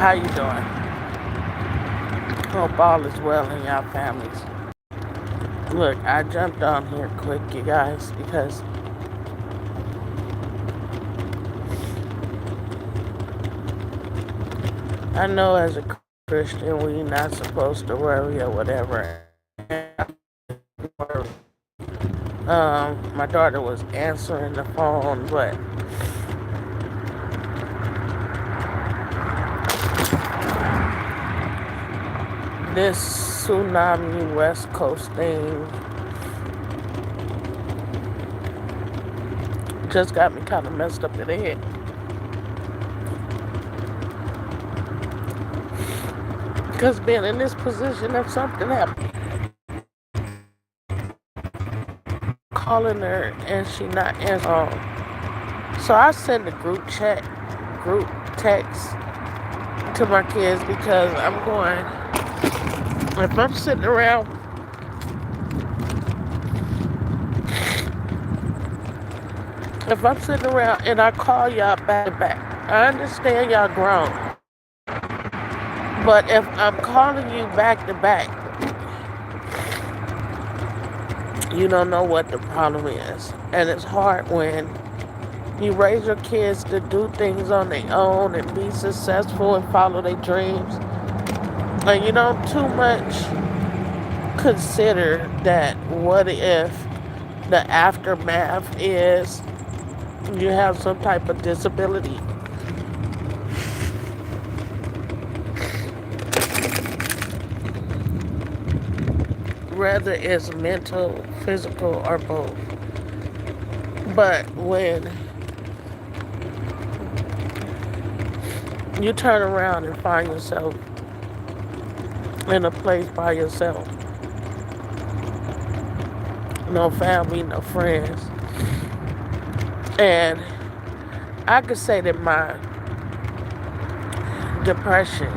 How you doing? Hope all is well in y'all families. Look, I jumped on here quick, you guys, because I know as a Christian we not supposed to worry or whatever. My daughter was answering the phone, but this tsunami West Coast thing just got me kind of messed up in the head. Because being in this position, if something happened, calling her and she not answering. So I send a group text to my kids because I'm going, if I'm sitting around and I call y'all back to back, I understand y'all grown. But if I'm calling you back to back, you don't know what the problem is. And it's hard when you raise your kids to do things on their own and be successful and follow their dreams. And you don't too much consider that what if the aftermath is you have some type of disability. Whether it's mental, physical, or both. But when you turn around and find yourself in a place by yourself, no family, no friends, and I could say that my depression,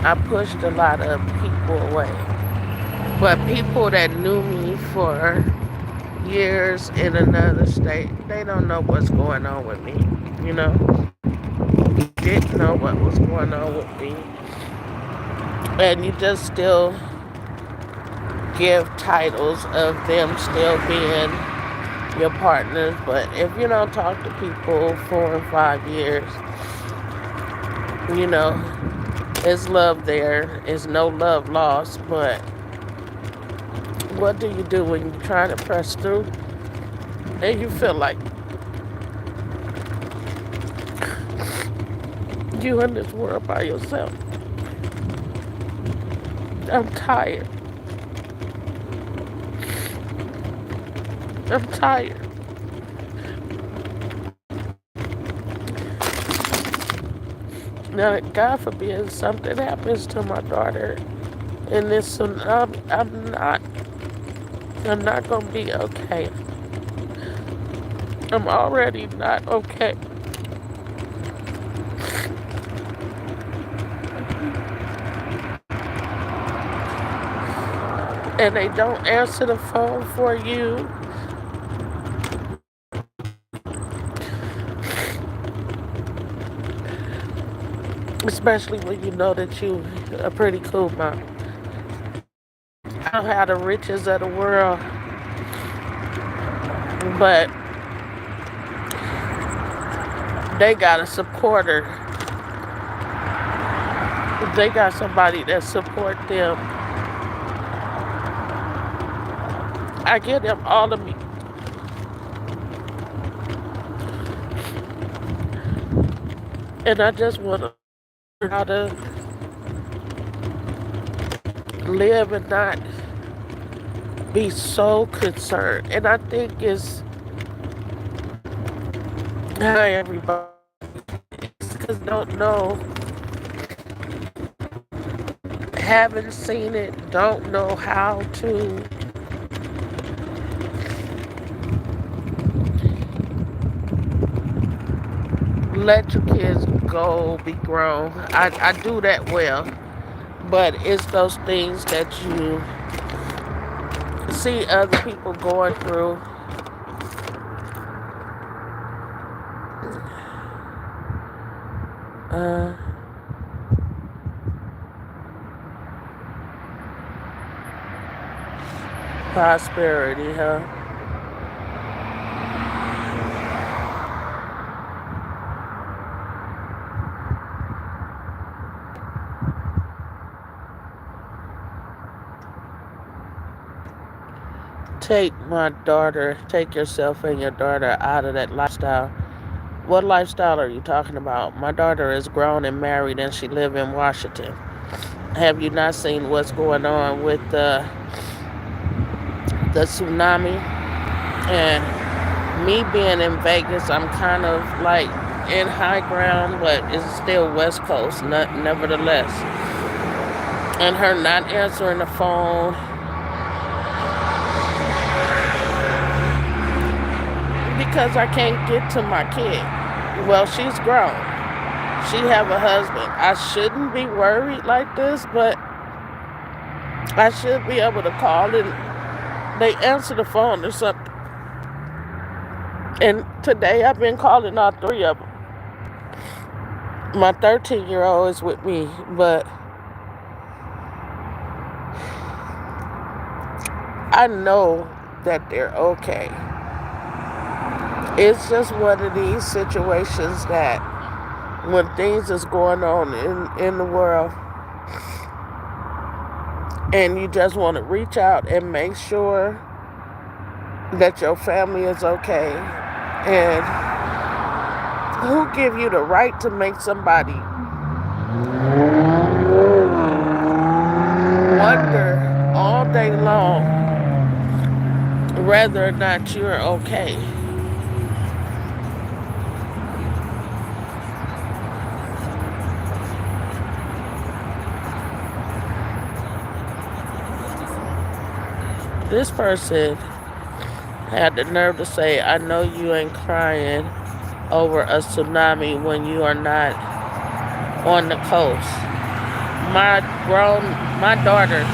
I pushed a lot of people away. But people that knew me for years in another state, they don't know what's going on with me, you know? Didn't know what was going on with me. And you just still give titles of them still being your partners. But if you don't talk to people 4 and 5 years, you know, it's love there. It's no love lost. But what do you do when you're trying to press through and you feel like you in this world by yourself? I'm tired. I'm tired. Now, God forbid something happens to my daughter in this tsunami, I'm not gonna be okay. I'm already not okay. And they don't answer the phone for you. Especially when you know that you a pretty cool mom. I don't have the riches of the world, but they got a supporter. They got somebody that support them. I give them all of me. And I just want to learn how to live and not be so concerned. And I think it's how everybody because don't know, haven't seen it, don't know how to let your kids go, be grown. I do that well, but it's those things that you see other people going through. Uh, Prosperity, huh? Take yourself and your daughter out of that lifestyle. What lifestyle are you talking about? My daughter is grown and married and she lives in Washington. Have you not seen what's going on with the tsunami? And me being in Vegas, I'm kind of like in high ground, but it's still West Coast, nevertheless. And her not answering the phone because I can't get to my kid. Well, she's grown. She have a husband. I shouldn't be worried like this, but I should be able to call and they answer the phone or something. And today I've been calling all three of them. My 13-year-old is with me, but I know that they're okay. It's just one of these situations that when things is going on in the world and you just want to reach out and make sure that your family is okay. And who give you the right to make somebody wonder all day long whether or not you're okay? This person had the nerve to say, I know you ain't crying over a tsunami when you are not on the coast. My grown, my daughter,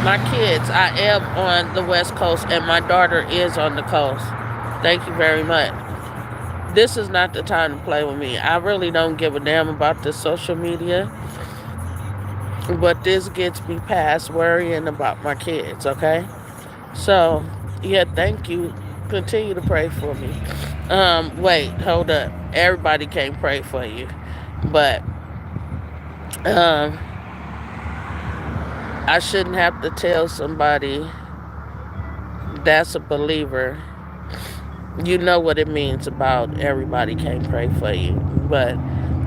my kids, I am on the West Coast and my daughter is on the coast. Thank you very much. This is not the time to play with me. I really don't give a damn about this social media, but this gets me past worrying about my kids, okay? So, yeah, thank you. Continue to pray for me. Wait, hold up. Everybody can't pray for you. But um I shouldn't have to tell somebody that's a believer. You know what it means about everybody can't pray for you. But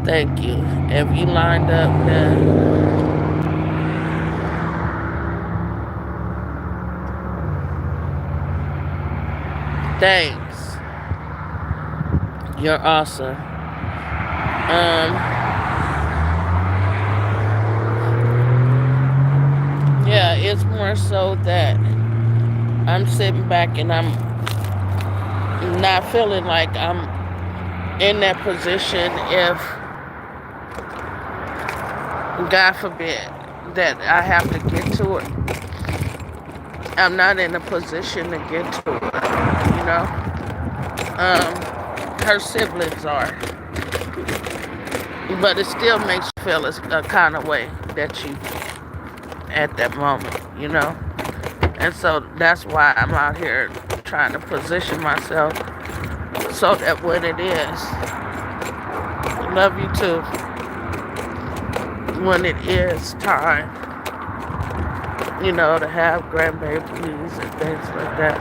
thank you. If you lined up, then thanks. You're awesome. Yeah, it's more so that I'm sitting back and I'm not feeling like I'm in that position if, God forbid, that I have to get to it. I'm not in a position to get to it, you know? Her siblings are. But it still makes you feel a kind of way that you, at that moment, you know? And so that's why I'm out here trying to position myself so that when it is, love you too, when it is time, you know, to have grandbabies and things like that.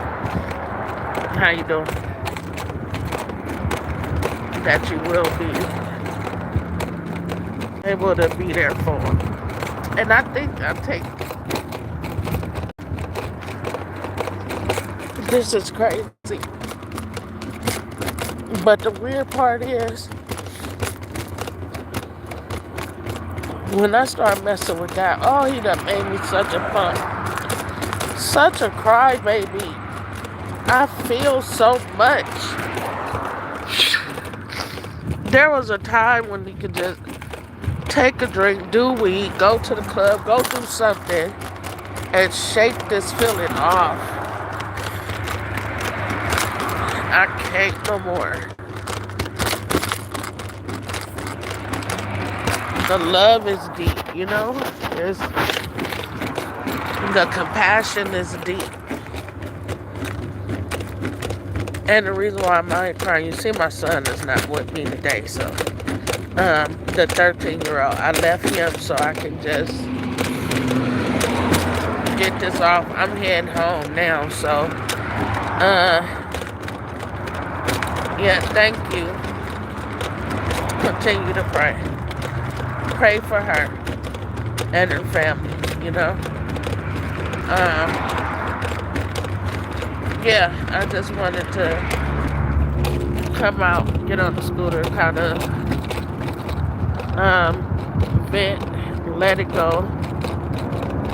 How you doing? That you will be able to be there for them. And I think I take, this is crazy. But the weird part is, when I start messing with God, oh, he done made me such a punk. Such a crybaby. I feel so much. There was a time when you could just take a drink, do weed, go to the club, go do something, and shake this feeling off. I can't no more. The love is deep, you know? It's, the compassion is deep. And the reason why I'm out here crying, you see my son is not with me today, so the 13-year-old, I left him so I can just get this off. I'm heading home now, so yeah, thank you. Continue to pray. Pray for her and her family, you know. Yeah, I just wanted to come out, get on the scooter, kind of vent, let it go.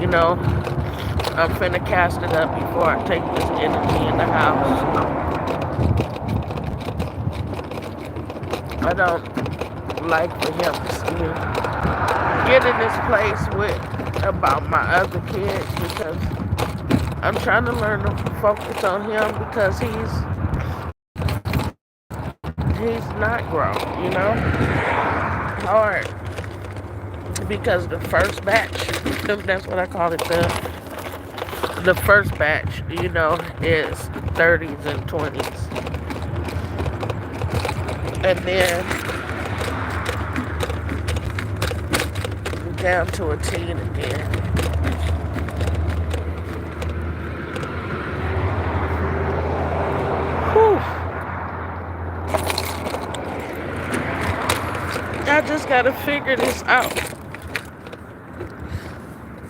You know, I'm finna cast it up before I take this energy in the house. I don't like for him to see me get in this place with about my other kids because I'm trying to learn to focus on him because he's not grown, you know? Hard. Because the first batch, that's what I call it, the first batch, you know, is 30s and 20s. And then down to a teen again. Whew. I just gotta figure this out.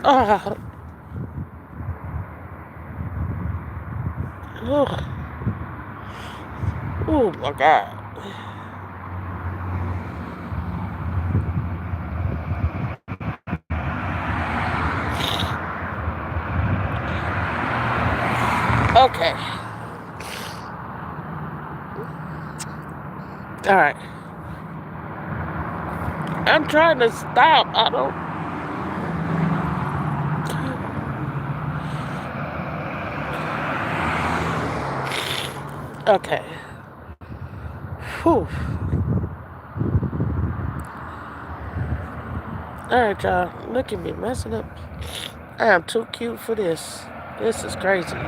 Oh. Oh my God. Okay. All right. I'm trying to stop. I don't. Okay. Whew. Alright, y'all. Look at me messing up. I am too cute for this. This is crazy.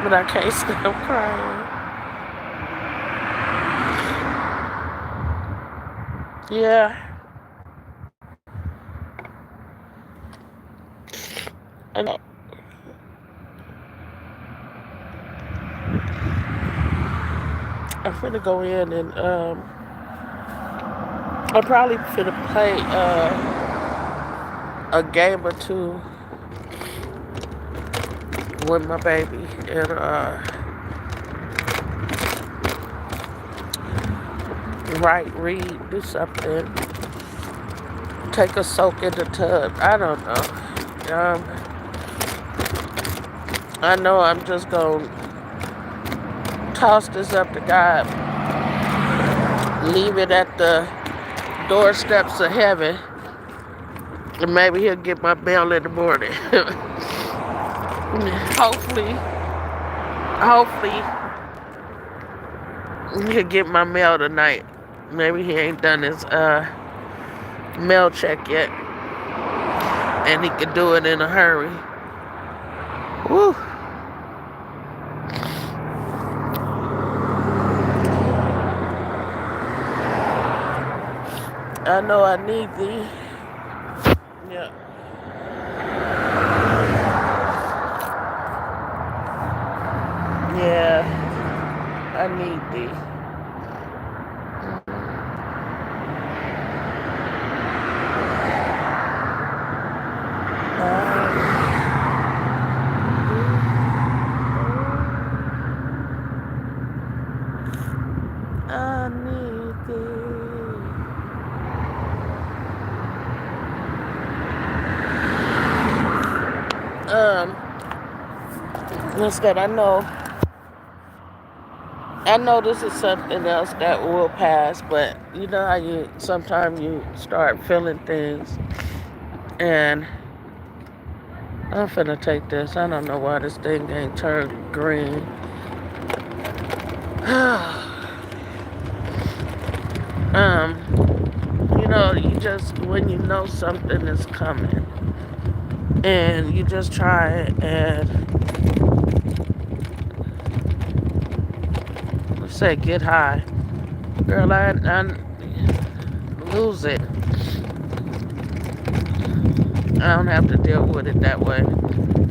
But I can't stop crying. Yeah. I know. I'm finna go in and I'm probably finna play a game or two with my baby and write, read, do something. Take a soak in the tub. I don't know. I know I'm just gonna toss this up to God. Leave it at the doorsteps of heaven. And maybe he'll get my mail in the morning. Hopefully he'll get my mail tonight. Maybe he ain't done his mail check yet. And he could do it in a hurry. Woo. I know I need thee. Yeah. Yeah. I need thee. I need thee. Instead, I know this is something else that will pass, but you know how sometimes you start feeling things, and I'm finna take this. I don't know why this thing ain't turned green. You you just, when you know something is coming, and you just try and say, get high. Girl, I lose it. I don't have to deal with it that way.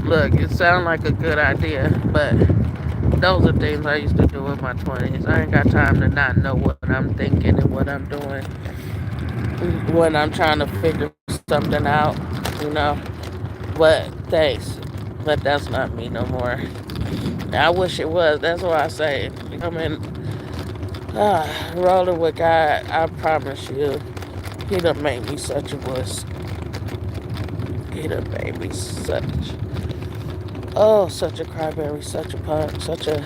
Look, it sounds like a good idea, but those are things I used to do in my 20s. I ain't got time to not know what I'm thinking and what I'm doing when I'm trying to figure something out, you know. But thanks. But that's not me no more. I wish it was. That's why I say, I mean, rolling with God, I promise you, He done made me such a wuss. He done made me such a crybaby, such a punk, such a,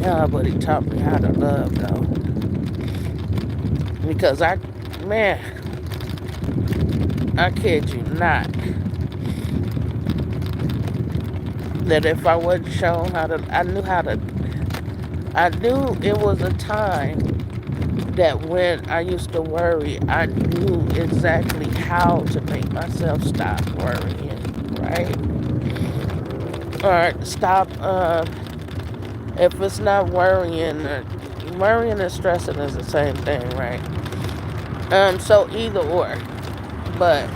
yeah, but He taught me how to love, though. Because man, I kid you not, that if I wasn't shown how to, I knew it was a time that when I used to worry, I knew exactly how to make myself stop worrying, right? Or stop, if it's not worrying, worrying and stressing is the same thing, right? So either or. But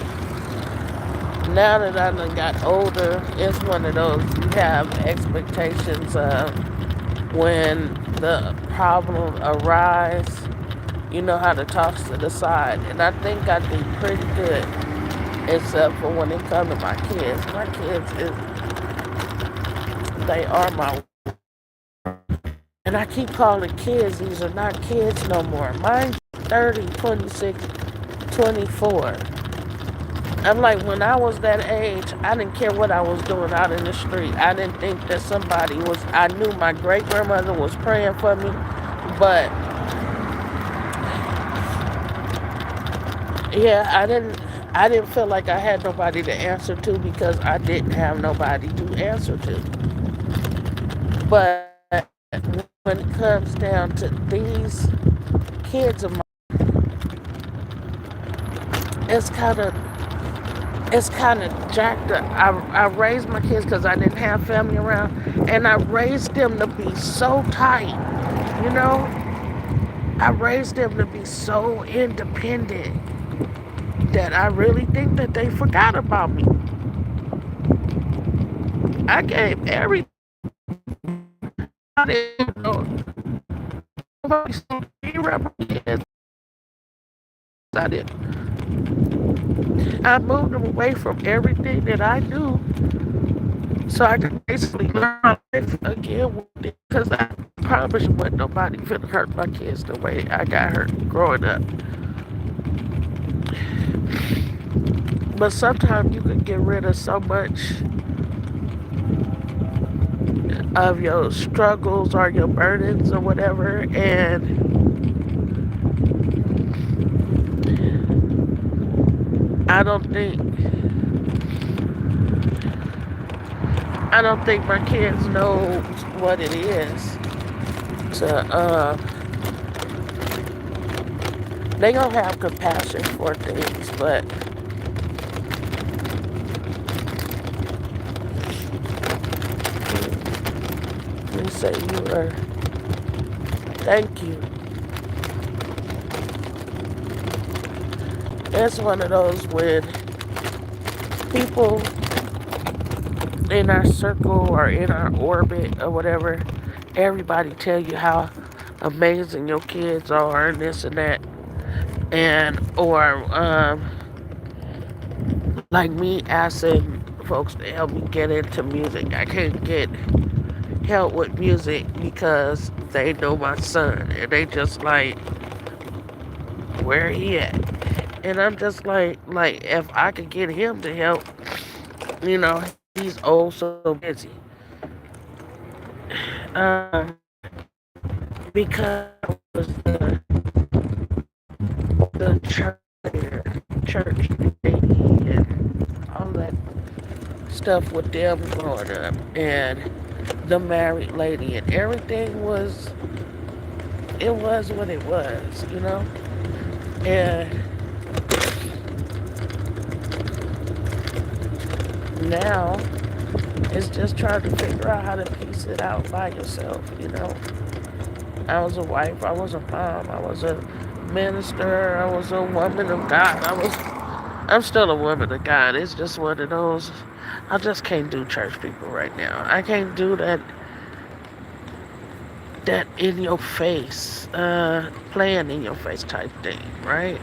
now that I done got older, it's one of those, you have expectations of when the problem arise, you know how to toss to the side. And I think I do pretty good, except for when it comes to my kids. My kids, they are my, and I keep calling kids, these are not kids no more. Mine's 30, 26, 24. I'm like, when I was that age, I didn't care what I was doing out in the street. I didn't think that somebody was, I knew my great grandmother was praying for me, but yeah, I didn't feel like I had nobody to answer to because I didn't have nobody to answer to. But when it comes down to these kids of mine, it's kind of it's kind of jacked up. I raised my kids because I didn't have family around, and I raised them to be so tight, you know. I raised them to be so independent that I really think that they forgot about me. I gave everything. Nobody saw me around my kids. I did. I moved them away from everything that I knew so I could basically learn my life again with it. Because I promise you, wasn't nobody finna hurt my kids the way I got hurt growing up. But sometimes you can get rid of so much of your struggles or your burdens or whatever, and I don't think I don't think my kids know what it is to they gonna have compassion for things, but they say you are, thank you. It's one of those when people in our circle or in our orbit or whatever, everybody tell you how amazing your kids are and this and that, and or like me asking folks to help me get into music. I can't get help with music because they know my son and they just like, where he at? And I'm just like if I could get him to help, he's oh so busy. Um, because the church and all that stuff with them growing up and the married lady and everything was it was what it was, you know? And now it's just trying to figure out how to piece it out by yourself, you know? I was a wife, I was a mom, I was a minister, I was a woman of God. I'm still a woman of God. It's just one of those. I just can't do church people right now. I can't do that in your face, playing in your face type thing, right?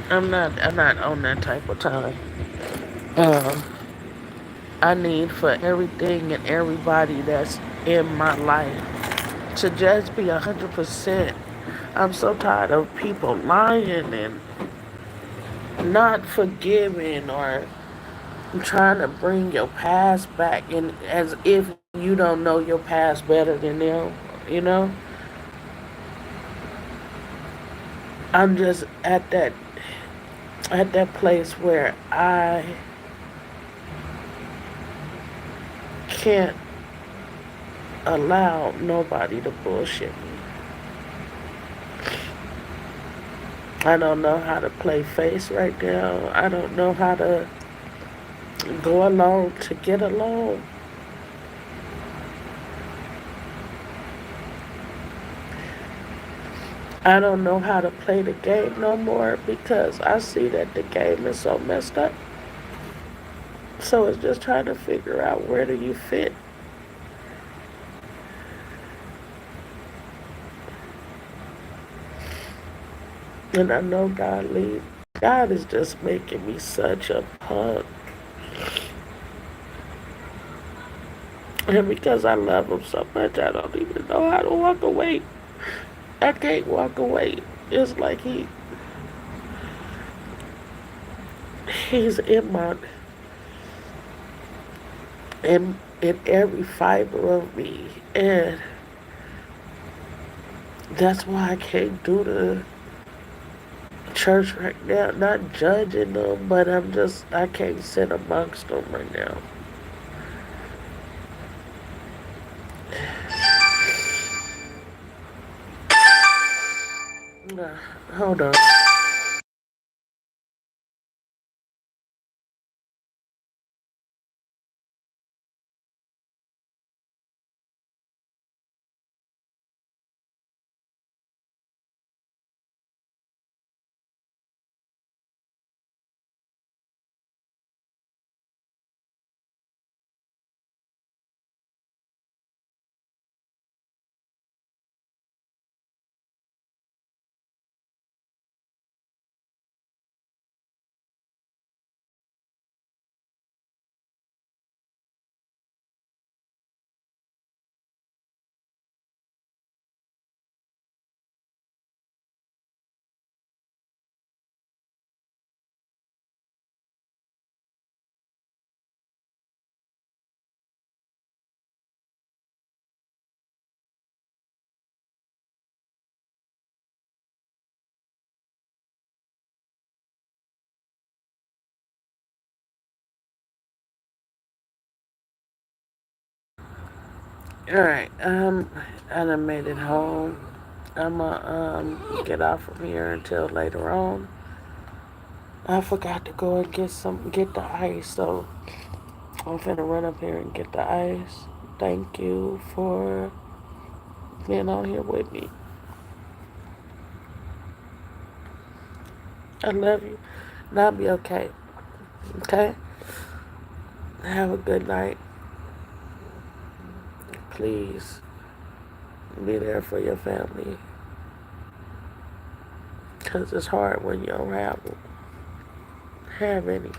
I'm not on that type of time. Um, I need for everything and everybody that's in my life to just be 100%. I'm so tired of people lying and not forgiving or trying to bring your past back and as if you don't know your past better than them, you know? I'm just at that place where I can't allow nobody to bullshit me. I don't know how to play face right now. I don't know how to go along to get along. I don't know how to play the game no more because I see that the game is so messed up. So it's just trying to figure out where do you fit. And I know God is just making me such a punk. And because I love him so much, I don't even know how to walk away. I can't walk away. It's like he's in every fiber of me. And that's why I can't do the church right now. Not judging them, but I can't sit amongst them right now. Hold on. Alright, I done made it home. I'ma get off from here until later on. I forgot to go and get the ice, so I'm finna run up here and get the ice. Thank you for being on here with me. I love you. And I'll be okay. Okay? Have a good night. Please be there for your family. Because it's hard when you don't have any.